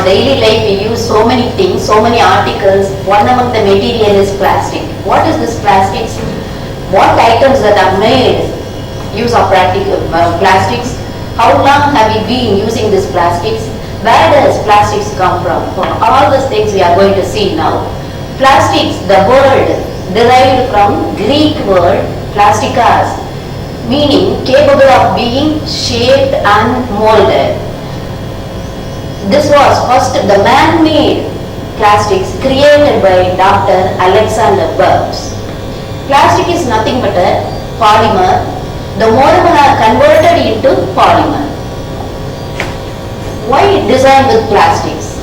daily life we use so many things, so many articles. One among the material is plastic. What is this plastics? What items that are made use of plastics? How long have we been using these plastics? Where does plastics come from? All these things we are going to see now. Plastics, the word derived from Greek word plastikas, meaning capable of being shaped and molded. This was first the man-made plastics created by Dr. Alexander Burbs. Plastic is nothing but a polymer. The monomer are converted into polymer. Why designed with plastics?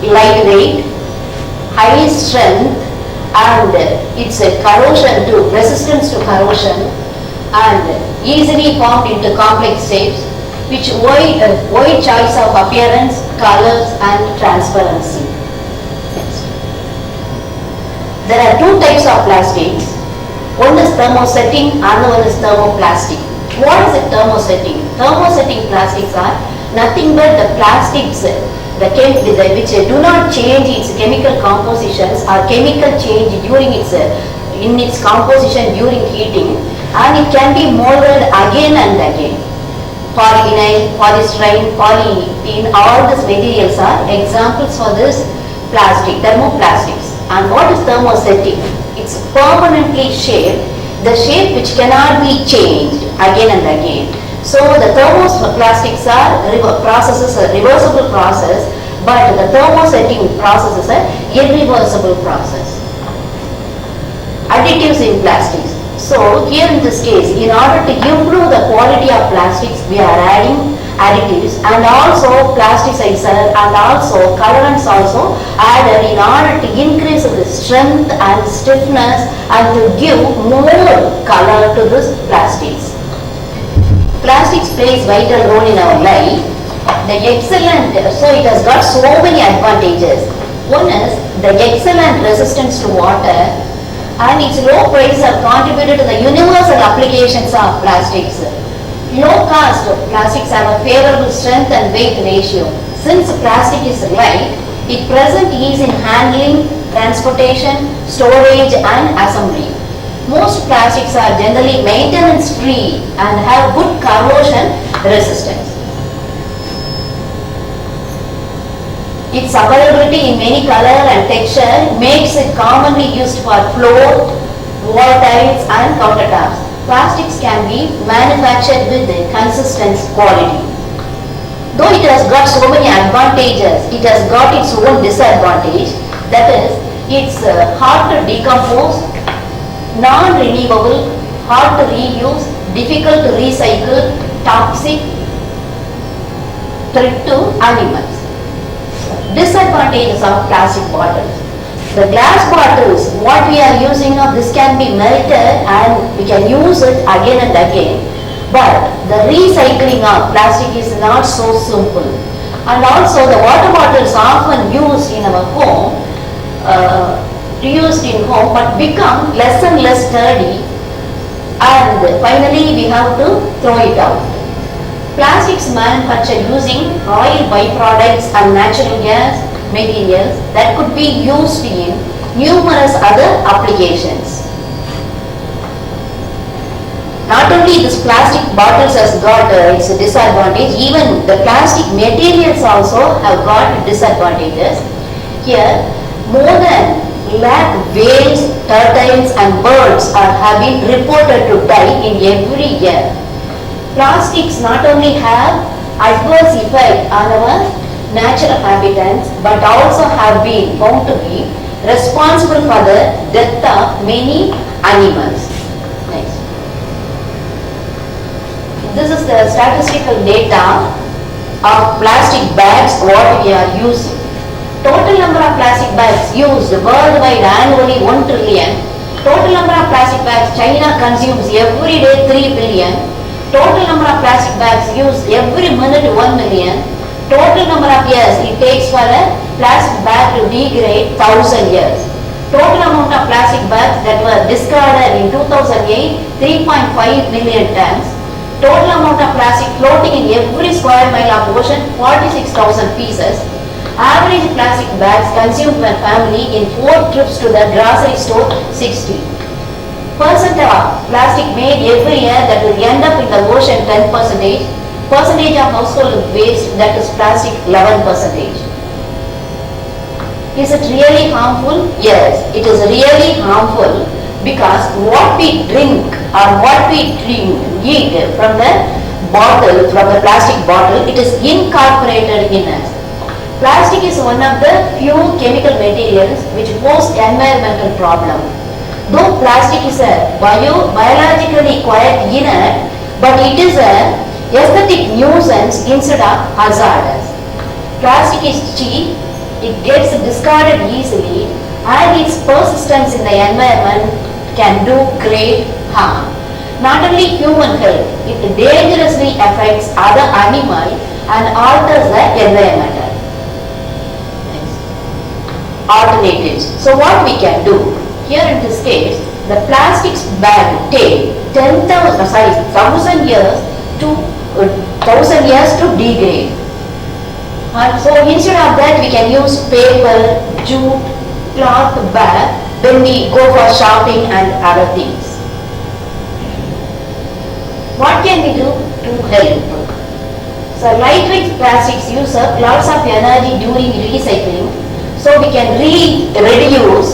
Lightweight, high strength, and it's a corrosion to resistance to corrosion, and easily formed into complex shapes, which wide choice of appearance, colors, and transparency. Next. There are two types of plastics. One is thermosetting, another one is thermoplastic. What is a thermosetting? Thermosetting plastics are nothing but the plastics which do not change its chemical compositions or chemical change during in its composition during heating, and it can be molded again and again. Polyvinyl, polystyrene, polyethylene, all these materials are examples for this plastic, thermoplastics. And what is thermosetting? It's permanently shaped, the shape which cannot be changed again and again. So the thermoplastics are processes, a reversible process, but the thermosetting process is an irreversible process. Additives in plastics. So here in this case, in order to improve the quality of plastics, we are adding additives, and also plasticizer and also colorants also added in order to increase the strength and stiffness and to give more color to this plastics. Plastics plays vital role in our life. So it has got so many advantages. One is the excellent resistance to water, and its low price have contributed to the universal applications of plastics. Low cost plastics have a favorable strength and weight ratio. Since plastic is light, it presents ease in handling, transportation, storage, and assembly. Most plastics are generally maintenance free and have good corrosion resistance. Its availability in many color and texture makes it commonly used for floor, wall tiles, and countertops. Plastics can be manufactured with consistent quality. Though it has got so many advantages, it has got its own disadvantage. That is, it's hard to decompose, non-renewable, hard to reuse, difficult to recycle, toxic, threat to animals. Disadvantages of plastic bottles. The glass bottles, what we are using now, this can be melted and we can use it again and again. But the recycling of plastic is not so simple. And also the water bottles often used in our home, but become less and less sturdy, and finally we have to throw it out. Plastics manufactured using oil byproducts and natural gas materials that could be used in numerous other applications. Not only this plastic bottles has got its disadvantage, even the plastic materials also have got disadvantages. Here, more than lakh whales, turtles, and birds have been reported to die in every year. Plastics not only have adverse effect on our natural habitats, but also have been found to be responsible for the death of many animals. Next. This is the statistical data of plastic bags what we are using. Total number of plastic bags used worldwide annually 1 trillion. Total number of plastic bags China consumes every day 3 billion. Total number of plastic bags used every minute 1 million. Total number of years it takes for a plastic bag to degrade 1000 years. Total amount of plastic bags that were discarded in 2008 3.5 million tons. Total amount of plastic floating in every square mile of ocean 46,000 pieces. Average plastic bags consumed per family in 4 trips to the grocery store, 60. Percent of plastic made every year that will end up in the ocean, 10%. Percentage of household waste, that is plastic, 11%. Is it really harmful? Yes, it is really harmful because what we drink or what we eat from the bottle, from the plastic bottle, it is incorporated in us. Plastic is one of the few chemical materials which pose environmental problem. Though plastic is a biologically quite inert, but it is a aesthetic nuisance instead of hazardous. Plastic is cheap, it gets discarded easily, and its persistence in the environment can do great harm. Not only human health, it dangerously affects other animals and alters the environment. Alternatives. So what we can do? Here in this case, the plastics bag take 1,000 years to degrade. So instead of that, we can use paper, jute, cloth bag when we go for shopping and other things. What can we do to help? So lightweight plastics use up lots of energy during recycling. So we can reduce,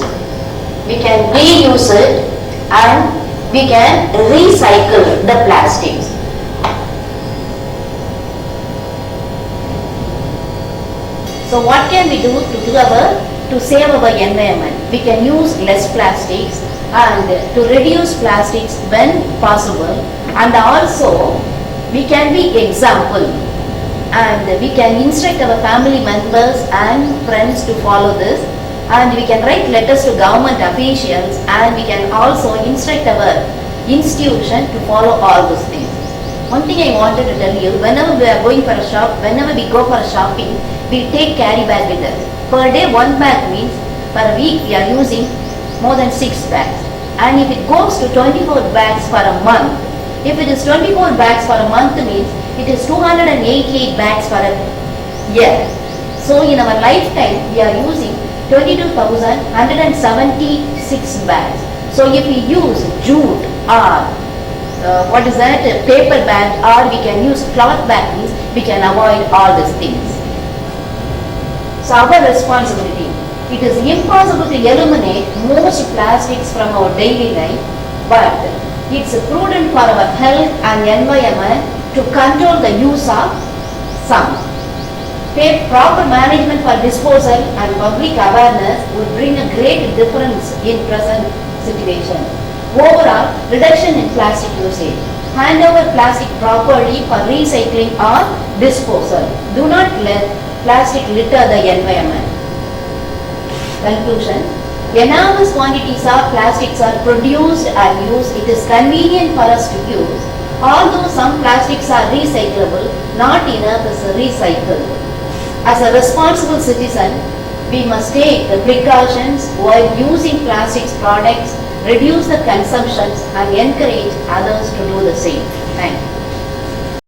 we can reuse it, and we can recycle the plastics. So what can we do to save our environment? We can use less plastics and to reduce plastics when possible, and also we can be example. And we can instruct our family members and friends to follow this, and we can write letters to government officials, and we can also instruct our institution to follow all those things. One thing I wanted to tell you, whenever we are going for a shop, whenever we go for a shopping, we take carry bag with us. Per day 1 bag means per week we are using more than 6 bags. And if it goes to 24 bags for a month, if it is 24 bags for a month means it is 288 bags for a year. So in our lifetime, we are using 22,176 bags. So if we use jute or paper bag, or we can use cloth bag, means we can avoid all these things. So our responsibility. It is impossible to eliminate most plastics from our daily life, but it's prudent for our health and environment to control the use of some. Proper management for disposal and public awareness would bring a great difference in present situation. Overall, reduction in plastic usage. Hand over plastic properly for recycling or disposal. Do not let plastic litter the environment. Conclusion. Enormous quantities of plastics are produced and used. It is convenient for us to use. Although some plastics are recyclable, not enough is recycled. As a responsible citizen, we must take the precautions while using plastics products, reduce the consumptions, and encourage others to do the same. Thank you.